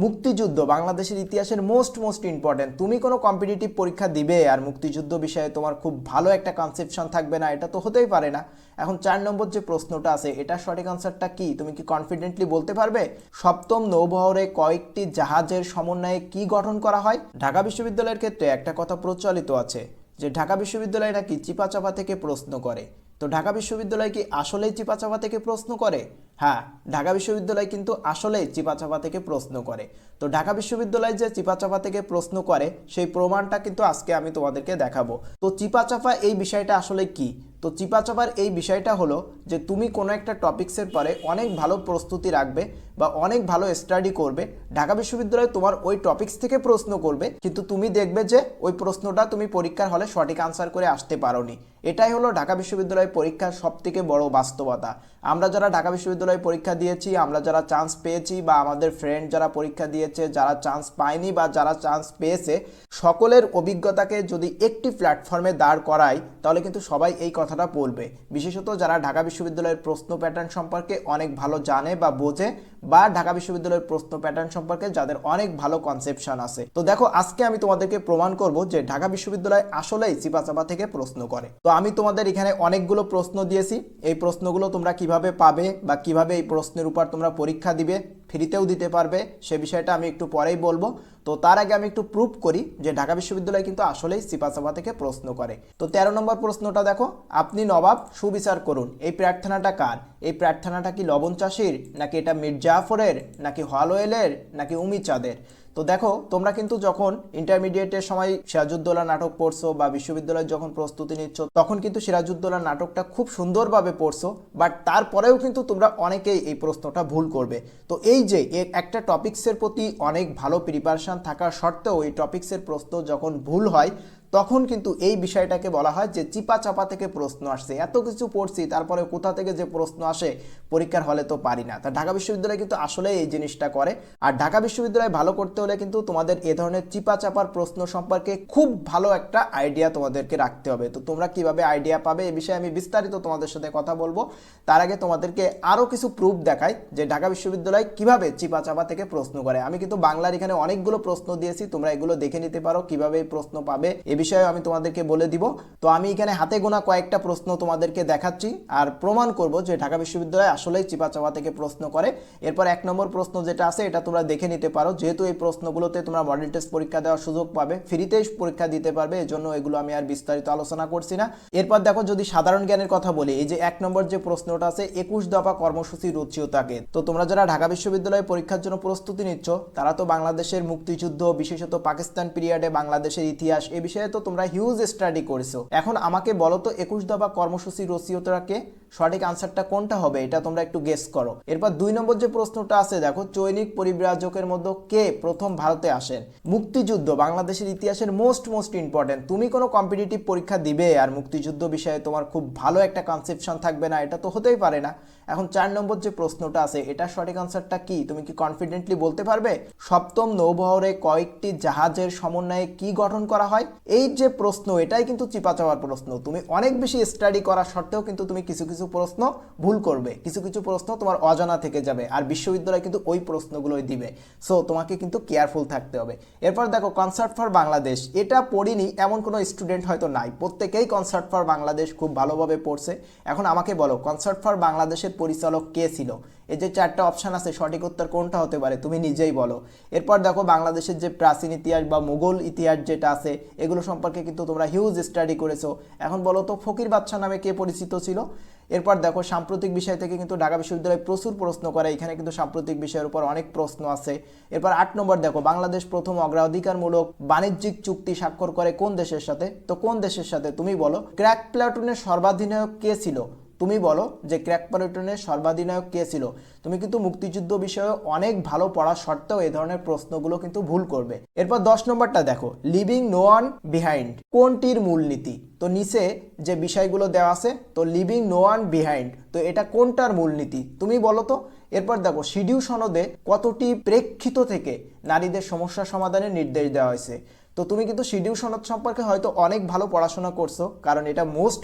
মুক্তিযুদ্ধ বাংলাদেশের ইতিহাসের মোস্ট ইম্পর্টেন্ট। তুমি কোনো কম্পিটিটিভ পরীক্ষা দিবে আর মুক্তিযুদ্ধ বিষয়ে তোমার খুব ভালো একটা কনসেপশন থাকবে না, এটা তো হতেই পারে না। এখন 4 নম্বর যে প্রশ্নটা আছে, এটা সঠিক আনসারটা কি তুমি কি কনফিডেন্টলি বলতে পারবে? সপ্তম নৌবহরে কয়েকটি জাহাজের সমন্বয়ে কি গঠন করা হয়? ঢাকা বিশ্ববিদ্যালয়ের ক্ষেত্রে একটা কথা প্রচলিত আছে যে ঢাকা বিশ্ববিদ্যালয় নাকি চিপাচাপা থেকে প্রশ্ন করে। তো ঢাকা বিশ্ববিদ্যালয় কি আসলেই চিপাচাপা থেকে প্রশ্ন করে? হ্যাঁ, ঢাকা বিশ্ববিদ্যালয় কিন্তু আসলেই চিপাচাপা থেকে প্রশ্ন করে। তো ঢাকা বিশ্ববিদ্যালয় যে চিপাচাপা থেকে প্রশ্ন করে সেই প্রমাণটা কিন্তু আজকে আমি তোমাদেরকে দেখাবো। তো চিপাচাপা এই বিষয়টা আসলে কি? তো চিপাচাপার এই বিষয়টা হলো যে তুমি কোনো একটা টপিক্সের পরে অনেক ভালো প্রস্তুতি রাখবে বা অনেক ভালো স্টাডি করবে, ঢাকা বিশ্ববিদ্যালয় তোমার ওই টপিক্স থেকে প্রশ্ন করবে, কিন্তু তুমি দেখবে যে ওই প্রশ্নটা তুমি পরীক্ষার হলে সঠিক আনসার করে আসতে পারোনি। এটাই হলো ঢাকা বিশ্ববিদ্যালয় পরীক্ষার সবথেকে বড় বাস্তবতা। আমরা যারা ঢাকা বিশ্ববিদ্যালয় পরীক্ষা দিয়েছি, আমরা যারা চান্স পেয়েছি বা আমাদের ফ্রেন্ড যারা পরীক্ষা দিয়েছে, যারা চান্স পায়নি বা যারা চান্স পেয়েছে, সকলের অভিজ্ঞতাকে যদি একটি প্ল্যাটফর্মে দাঁড় করাই তাহলে কিন্তু সবাই এই কথাটা বলবে। বিশেষত যারা ঢাকা বিশ্ববিদ্যালয়ের প্রশ্ন প্যাটার্ন সম্পর্কে অনেক ভালো জানে বা বোঝে, বা ঢাকা বিশ্ববিদ্যালয়ের প্রশ্ন প্যাটার্ন সম্পর্কে যাদের অনেক ভালো কনসেপশন আছে। তো দেখো, আজকে আমি তোমাদেরকে প্রমাণ করব যে ঢাকা বিশ্ববিদ্যালয় আসলেই চিপাচাপা থেকে প্রশ্ন করে। তো আমি তোমাদের এখানে অনেকগুলো প্রশ্ন দিয়েছি, এই প্রশ্নগুলো তোমরা কিভাবে পাবে বা কিভাবে এই প্রশ্নের উপর তোমরা পরীক্ষা দিবে, ফ্রিতেও দিতে পারবে, সে বিষয়টা আমি একটু পরেই বলবো। তো তার আগে আমি একটু প্রুভ করি যে ঢাকা বিশ্ববিদ্যালয় কিন্তু আসলেই চিপাচাপা থেকে প্রশ্ন করে। তো 13 নম্বর প্রশ্নটা দেখো, আপনি নবাব সুবিচার করুন, এই প্রার্থনাটা কার? এই প্রার্থনাটা কি লবণ চাষির, নাকি এটা মীর জাফরের, নাকি হলওয়েলের, নাকি উমিচাঁদের? তো দেখো, তোমরা কিন্তু যখন ইন্টারমিডিয়েটের সময় সিরাজউদ্দৌলা নাটক পড়ছো বা বিশ্ববিদ্যালয়ে যখন প্রস্তুতি নিচ্ছ তখন কিন্তু সিরাজউদ্দৌলা নাটকটা খুব সুন্দরভাবে পড়ছো, বাট তারপরেও কিন্তু তোমরা অনেকেই এই প্রশ্নটা ভুল করবে। তো এই যে একটা টপিক্সের প্রতি অনেক ভালো প্রিপারেশন থাকা সত্ত্বেও এই টপিক্সের প্রশ্ন যখন ভুল হয় তখন কিন্তু এই বিষয়টাকে বলা হয় যে চিপাচাপা থেকে প্রশ্ন আসছে। এত কিছু পড়ছি তারপরে কোথা থেকে যে প্রশ্ন আসে পরীক্ষার হলে তো পারি না। তা ঢাকা বিশ্ববিদ্যালয় কিন্তু আসলে এই জিনিসটা করে। আর ঢাকা বিশ্ববিদ্যালয় ভালো করতে হলে কিন্তু তোমাদের এ ধরনের চিপাচাপার প্রশ্ন সম্পর্কে খুব ভালো একটা আইডিয়া তোমাদেরকে রাখতে হবে। তো তোমরা কিভাবে আইডিয়া পাবে এ বিষয়ে আমি বিস্তারিত তোমাদের সাথে কথা বলবো। তার আগে তোমাদেরকে আরও কিছু প্রুফ দেখাই যে ঢাকা বিশ্ববিদ্যালয় কিভাবে চিপাচাপা থেকে প্রশ্ন করে। আমি কিন্তু বাংলার এখানে অনেকগুলো প্রশ্ন দিয়েছি, তোমরা এগুলো দেখে নিতে পারো কিভাবে এই প্রশ্ন পাবে, বিষয়ে আমি তোমাদেরকে বলে দিব। তো আমি এখানে হাতে গোনা কয়েকটা প্রশ্ন তোমাদেরকে দেখাচ্ছি আর প্রমাণ করব যে ঢাকা বিশ্ববিদ্যালয় আসলেই চিপাচাপা থেকে প্রশ্ন করে। এরপর 1 নম্বর প্রশ্ন যেটা আছে এটা তোমরা দেখে নিতে পারো, যেহেতু এই প্রশ্নগুলোতে তোমরা মডেল টেস্ট পরীক্ষা দেওয়ার সুযোগ পাবে, ফ্রিতেই পরীক্ষা দিতে পারবে, এজন্য এগুলো আমি আর বিস্তারিত আলোচনা করছি না। এরপর দেখো, যদি সাধারণ জ্ঞানের কথা বলি, এই যে 1 নম্বর যে প্রশ্নটা আছে 21 দফা কর্মসূচি রুচিওতাকে। তো তোমরা যারা ঢাকা বিশ্ববিদ্যালয়ে পরীক্ষার জন্য প্রস্তুতি নিচ্ছ তারা তো বাংলাদেশের মুক্তিযুদ্ধ, বিশেষত পাকিস্তান পিরিয়ডে বাংলাদেশের ইতিহাস, এই বিষয়ে তো তোমরা হিউজ স্টাডি করেছো। এখন আমাকে বলো তো 21 দফা কর্মসূচি রচিয়তরা কে? সঠিক আনসারটা কোনটা হবে এটা তোমরা একটু গেস করো। এরপর 2 নম্বর যে প্রশ্নটা আছে দেখো, চৈনিক পরিব্রাজকের মধ্যে কে প্রথম ভারতে আসেন? মুক্তিযুদ্ধ বাংলাদেশের ইতিহাসের মোস্ট ইম্পর্টেন্ট। তুমি কোনো কম্পিটিটিভ পরীক্ষা দিবে আর মুক্তিযুদ্ধ বিষয়ে তোমার খুব ভালো একটা কনসেপশন থাকবে না, এটা তো হতেই পারে না। এখন 4 নম্বর যে প্রশ্নটা আছে এটা সঠিক আনসারটা কি তুমি কি কনফিডেন্টলি বলতে পারবে? সপ্তম নৌবহরে কয়েকটি জাহাজের সমন্বয়ে কি গঠন করা হয়? এই যে প্রশ্ন এটাই কিন্তু চিপাচাপার প্রশ্ন। তুমি অনেক বেশি স্টাডি করা সত্ত্বেও কিন্তু তুমি কিছু কিছু প্রশ্ন ভুল করবে, কিছু কিছু প্রশ্ন তোমার অজানা থেকে যাবে, আর বিশ্ববিদ্যালয় কিন্তু ওই প্রশ্নগুলোই দিবে। সো তোমাকে কিন্তু কেয়ারফুল থাকতে হবে। এরপর দেখো, কনসার্ট ফর বাংলাদেশ, এটা পড়িনি এমন কোনো স্টুডেন্ট হয়তো নাই, প্রত্যেকেই কনসার্ট ফর বাংলাদেশ খুব ভালোভাবে পড়ছে। এখন আমাকে বলো, কনসার্ট ফর বাংলাদেশের পরিচালক কে ছিল? এই যে 4টা অপশান আছে, সঠিক উত্তর কোনটা হতে পারে তুমি নিজেই বলো। এরপর দেখো, বাংলাদেশের যে প্রাচীন ইতিহাস বা মুঘল ইতিহাস যেটা আছে এগুলো সম্পর্কে কিন্তু তোমরা হিউজ স্টাডি করেছো। এখন বলো তো ফকির বাদশাহ নামে কে পরিচিত ছিল? এরপর দেখো, সাম্প্রতিক বিষয় থেকে কিন্তু ঢাকা বিশ্ববিদ্যালয় প্রচুর প্রশ্ন করে, এখানে কিন্তু সাম্প্রতিক বিষয়ের উপর অনেক প্রশ্ন আছে। এরপর 8 নম্বর দেখো, বাংলাদেশ প্রথম অগ্রাধিকারমূলক বাণিজ্যিক চুক্তি স্বাক্ষর করে কোন দেশের সাথে? তো কোন দেশের সাথে তুমি বলো। ক্র্যাক প্লাটুনের সর্বাধিনায়ক কে ছিল? তুমি বলো যে ক্র্যাক প্লাটুনের সর্বাধিনায়ক কে ছিল। তুমি কিন্তু মুক্তিযুদ্ধ বিষয়ে অনেক ভালো পড়া সত্ত্বেও এই ধরনের প্রশ্নগুলো কিন্তু ভুল করবে। এরপর 10 নম্বরটা দেখো, লিভিং নো ওয়ান বিহাইন্ড কোনটির মূলনীতি? তো নিচে যে বিষয়গুলো দেওয়া আছে, তো লিভিং নো ওয়ান বিহাইন্ড, তো এটা কোনটার মূলনীতি তুমি বলো তো। এরপর দেখো, সিডিউ সনদে কতটি প্রেক্ষিত থেকে নারীদের সমস্যা সমাধানের নির্দেশ দেওয়া হয়েছে? তো তুমি কিন্তু শিডিউল সনদ সম্পর্কে হয়তো অনেক ভালো পড়াশোনা করছো, কারণ এটা মোস্ট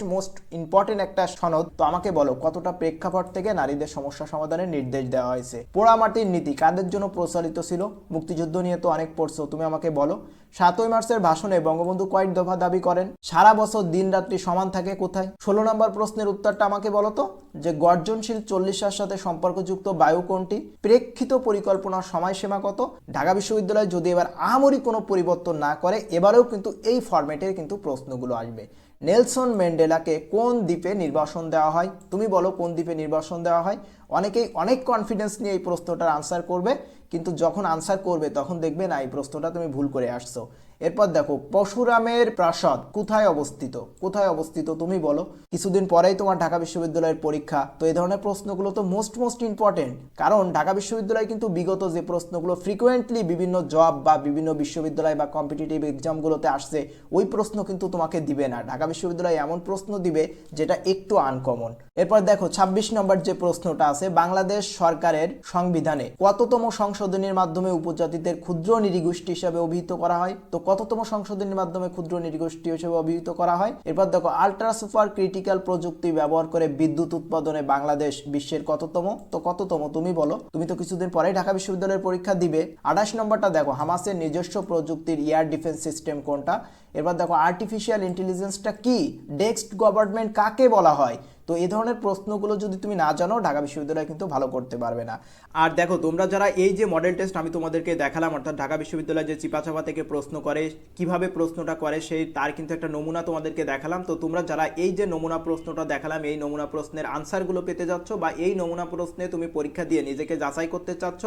ইম্পর্টেন্ট একটা সনদ। তো আমাকে বলো কতটা প্রেক্ষাপট থেকে নারীদের সমস্যা সমাধানের নির্দেশ দেওয়া হয়েছে। পোড়ামাটির নীতি কাদের জন্য প্রচলিত ছিল? মুক্তিযুদ্ধ নিয়ে তো অনেক পড়ছো, তুমি আমাকে বলো 7ই মার্চের ভাষণে বঙ্গবন্ধু কয়েক দফা দাবি করেন? সারা বছর দিন রাত্রি সমান থাকে কোথায়? 16 নম্বর প্রশ্নের উত্তরটা আমাকে বলো তো, যে গর্জনশীল 40 সাথে সম্পর্কযুক্ত বায়ু কোনটি? প্রেক্ষিত পরিকল্পনার সময়সীমা কত? ঢাকা বিশ্ববিদ্যালয় যদি এবার আহামরি কোনো পরিবর্তন না করে, এবারেও কিন্তু এই ফরম্যাটের কিন্তু প্রশ্নগুলো আসবে। নেলসন ম্যান্ডেলাকে কোন দ্বীপে নির্বাসন দেওয়া হয়? তুমি বলো কোন দ্বীপে নির্বাসন দেওয়া হয়? অনেকেই অনেক কনফিডেন্স নিয়ে এই প্রশ্নটার আনসার করবে, কিন্তু যখন আনসার করবে তখন দেখবে না এই প্রশ্নটা তুমি ভুল করে আসছো। এরপর দেখো পরশুরামের প্রাসাদ কোথায় অবস্থিত? কোথায় অবস্থিত তুমি বলো। কিছুদিন পরেই তোমার ঢাকা বিশ্ববিদ্যালয়ের পরীক্ষা, তো এই ধরনের প্রশ্নগুলো তো মোস্ট ইম্পর্টেন্ট, কারণ ঢাকা বিশ্ববিদ্যালয় কিন্তু বিগত যে প্রশ্নগুলো ফ্রিকোয়েন্টলি বিভিন্ন জব বা বিভিন্ন বিশ্ববিদ্যালয় বা কম্পিটিটিভ এক্সামগুলোতে আসছে, ওই প্রশ্ন কিন্তু তোমাকে দিবে না। ঢাকা বিশ্ববিদ্যালয় এমন প্রশ্ন দিবে যেটা একটু আনকমন। এরপর দেখো 26 নম্বর যে প্রশ্নটা আছে, বাংলাদেশ সরকারের সংবিধানে কততম সংশোধনীর মাধ্যমে উপজাতিদের ক্ষুদ্র নৃগোষ্ঠী হিসাবে অভিহিত করা হয়? তো কততম সংশোধনীর মাধ্যমে ক্ষুদ্র নৃগোষ্ঠী হিসেবে অভিহিত করা হয়? এরপর দেখো আল্ট্রা সুপার ক্রিটিক্যাল প্রযুক্তি ব্যবহার করে বিদ্যুৎ উৎপাদনে বাংলাদেশ বিশ্বের কততম? তো কততম তুমি বলো, তুমি তো কিছুদিন পরেই ঢাকা বিশ্ববিদ্যালয়ের পরীক্ষা দিবে। 28 নম্বরটা দেখো হামাসের নিজস্ব প্রযুক্তির এয়ার ডিফেন্স সিস্টেম কোনটা? এবার দেখো আর্টিফিশিয়াল ইন্টেলিজেন্সটা কি? ডেস্ক গভর্নমেন্ট কাকে বলা হয়? তো এই ধরনের প্রশ্নগুলো যদি তুমি না জানো, ঢাকা বিশ্ববিদ্যালয় কিন্তু ভালো করতে পারবে না। আর দেখো তোমরা যারা এই যে মডেল টেস্ট আমি তোমাদেরকে দেখালাম, অর্থাৎ ঢাকা বিশ্ববিদ্যালয় যে চিপাচাপা থেকে প্রশ্ন করে, কিভাবে প্রশ্নটা করে সেই তার কিন্তু একটা নমুনা তোমাদেরকে দেখালাম। তো তোমরা যারা এই যে নমুনা প্রশ্নটা দেখালাম, এই নমুনা প্রশ্নের আনসারগুলো পেতে যাচ্ছ বা এই নমুনা প্রশ্নে তুমি পরীক্ষা দিয়ে নিজেকে যাচাই করতে চাচ্ছ,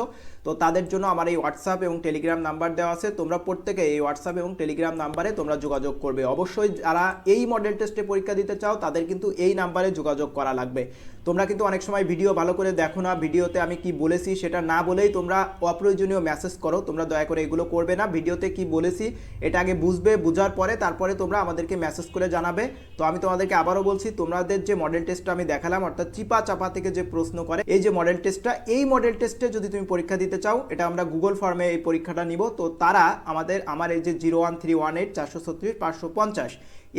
তো তাদের জন্য আমার এই হোয়াটসঅ্যাপ এবং টেলিগ্রাম নাম্বার দেওয়া আছে। তোমরা প্রত্যেকে এই হোয়াটসঅ্যাপ এবং টেলিগ্রাম নাম্বারে তোমরা যোগাযোগ করবে। অবশ্যই যারা এই মডেল টেস্টে পরীক্ষা দিতে চাও তাদের কিন্তু এই নাম্বারে যোগাযোগ করা লাগবে। তোমরা কিন্তু অনেক সময় ভিডিও ভালো করে দেখো না, ভিডিওতে আমি কি বলেছি সেটা না বলেই তোমরা অপ্রয়োজনীয় মেসেজ করো। তোমরা দয়া করে এগুলো করবে না। ভিডিওতে কি বলেছি এটা আগে বুঝবে, বুঝার পরে তারপরে তোমরা আমাদেরকে মেসেজ করে জানাবে। তো আমি তোমাদেরকে আবারও বলছি, তোমাদের যে মডেল টেস্টটা আমি দেখালাম, অর্থাৎ চিপা চাপা থেকে যে প্রশ্ন করে এই যে মডেল টেস্টটা, এই মডেল টেস্টে যদি তুমি পরীক্ষা দিতে চাও, এটা আমরা গুগল ফর্মে এই পরীক্ষাটা নিব। তো তারা আমার এই যে 01318 436 550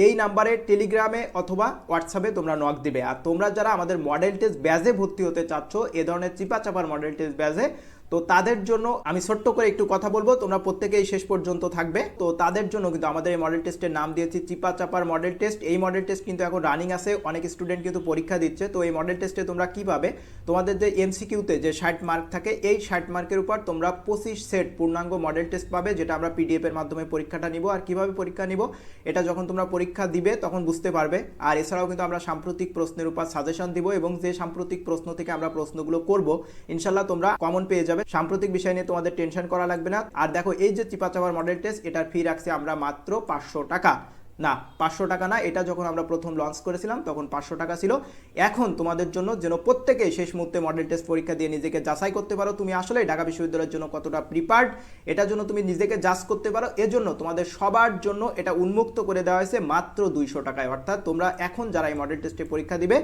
এই নাম্বারে টেলিগ্রামে অথবা হোয়াটসঅ্যাপে তোমরা নক দিবে। আর তোমরা যারা আমাদের মডেল টেস্ট ব্যাচে ভর্তি হতে চাচ্ছ, এ ধরনের চিপা চাপার মডেল টেস্ট ব্যাচে, তো তাদের জন্য আমি ছোট্ট করে একটু কথা বলবো, তোমরা প্রত্যেকেই শেষ পর্যন্ত থাকবে। তো তাদের জন্য কিন্তু আমাদের এই মডেল টেস্টের নাম দিয়েছি চিপা চাপার মডেল টেস্ট। এই মডেল টেস্ট কিন্তু এখন রানিং আছে, অনেক স্টুডেন্ট কিন্তু পরীক্ষা দিচ্ছে। তো এই মডেল টেস্টে তোমরা কি পাবে, তোমাদের যে এমসিকিউতে যে 60 মার্ক থাকে, এই 60 মার্কের উপর তোমরা 25 সেট পূর্ণাঙ্গ মডেল টেস্ট পাবে, যেটা আমরা পিডিএফ এর মাধ্যমে পরীক্ষাটা নিব। আর কিভাবে পরীক্ষা নিব এটা যখন তোমরা পরীক্ষা দিবে তখন বুঝতে পারবে। আর এছাড়াও কিন্তু আমরা সাম্প্রতিক প্রশ্নের উপর সাজেশন দিব, এবং যে সাম্প্রতিক প্রশ্ন থেকে আমরা প্রশ্নগুলো করব ইনশাল্লাহ তোমরা কমন পেয়ে যাবে। সাম্প্রতিক বিষয় নিয়ে তোমাদের টেনশন করা লাগবে না। আর দেখো এই যে চিপা চাপার মডেল টেস্ট, এটার ফি রাখছি আমরা মাত্র 500 টাকা। না 500 টাকা না, এটা যখন আমরা প্রথম লঞ্চ করেছিলাম তখন 500 টাকা ছিল। এখন তোমাদের জন্য যেন প্রত্যেকেই শেষ মুহূর্তে মডেল টেস্ট পরীক্ষা দিয়ে নিজেকে যাচাই করতে পারো তুমি আসলে ঢাকা বিশ্ববিদ্যালয়ের জন্য কতটা প্রিপার্ড, এটার জন্য তুমি নিজেকে জাজ করতে পারো। এজন্য তোমাদের সবার জন্য এটা উন্মুক্ত করে দেওয়া হয়েছে মাত্র 200 টাকায়। অর্থাৎ তোমরা এখন যারা এই মডেল টেস্টে পরীক্ষা দিবে,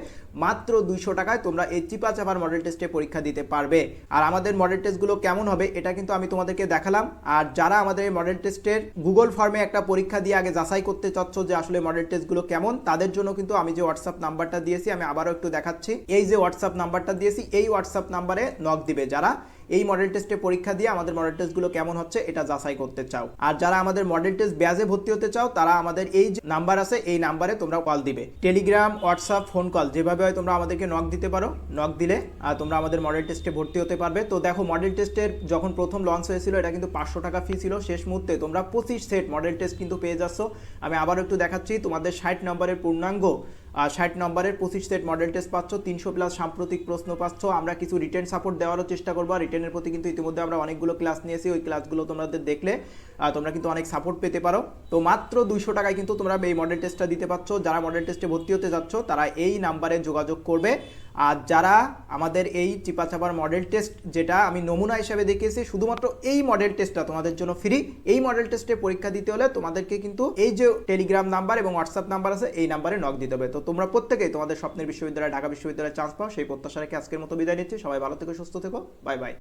মাত্র 200 টাকায় তোমরা এই চিপা চাপার মডেল টেস্টে পরীক্ষা দিতে পারবে। আর আমাদের মডেল টেস্টগুলো কেমন হবে এটা কিন্তু আমি তোমাদেরকে দেখালাম। আর যারা আমাদের এই মডেল টেস্টের গুগল ফর্মে একটা পরীক্ষা দিয়ে আগে যাচাই করতে চাচ্ছ যে আসলে মডেল টেস্টগুলো কেমন, তাদের জন্য কিন্তু আমি যে হোয়াটসঅ্যাপ নাম্বারটা দিয়েছি, আমি আবারও একটু দেখাচ্ছি। এই যে হোয়াটসঅ্যাপ নাম্বারটা দিয়েছি, এই হোয়াটসঅ্যাপ নাম্বারে নক দিবে যারা এই মডেল টেস্টে পরীক্ষা দিয়ে আমাদের মডেল টেস্টগুলো কেমন হচ্ছে এটা যাচাই করতে চাও। আর যারা আমাদের মডেল টেস্ট ব্যাচে ভর্তি হতে চাও, তারা আমাদের এই যে নাম্বার আছে এই নাম্বারে তোমরা কল দিবে। টেলিগ্রাম, হোয়াটসঅ্যাপ, ফোন কল যেভাবে হয় তোমরা আমাদেরকে নক দিতে পারো। নক দিলে তোমরা আমাদের মডেল টেস্টে ভর্তি হতে পারবে। তো দেখো মডেল টেস্টের যখন প্রথম লঞ্চ হয়েছিল এটা কিন্তু 500 টাকা ফি ছিল, শেষ মুহূর্তে তোমরা 25 সেট মডেল টেস্ট কিন্তু পেয়ে যাচ্ছ। আমি আবারও একটু দেখাচ্ছি, তোমাদের 60 নম্বরের পূর্ণাঙ্গ 60 নম্বরের 25 সেট মডেল টেস্ট পাচ্ছ, 300 প্লাস সাম্প্রতিক প্রশ্ন পাচ্ছ। আমরা কিছু রিটেন সাপোর্ট দেওয়ারও চেষ্টা করবো। রিটেনের প্রতি কিন্তু ইতিমধ্যে আমরা অনেকগুলো ক্লাস নিয়েছি, ওই ক্লাসগুলো তোমাদের দেখলে তোমরা কিন্তু অনেক সাপোর্ট পেতে পারো। তো মাত্র 200 টাকায় কিন্তু তোমরা এই মডেল টেস্টটা দিতে পারছো। যারা মডেল টেস্টে ভর্তি হতে যাচ্ছ তারা এই নাম্বারে যোগাযোগ করবে। আর যারা আমাদের এই চিপা চাপার মডেল টেস্ট যেটা আমি নমুনা হিসেবে দেখিয়েছি, শুধুমাত্র এই মডেল টেস্টটা তোমাদের জন্য ফ্রি। এই মডেল টেস্টে পরীক্ষা দিতে হলে তোমাদেরকে কিন্তু এই যে টেলিগ্রাম নাম্বার এবং হোয়াটসঅ্যাপ নাম্বার আছে এই নাম্বারে নক দিতে হবে। তো তোমরা প্রত্যেকেই তোমাদের স্বপ্নের বিশ্ববিদ্যালয়ে ঢাকা বিশ্ববিদ্যালয়ে চান্স পাও সেই প্রত্যাশা রেখে আজকের মতো বিদায় নিচ্ছি। সবাই ভালো থেকো, সুস্থ থেকো, বাই বাই।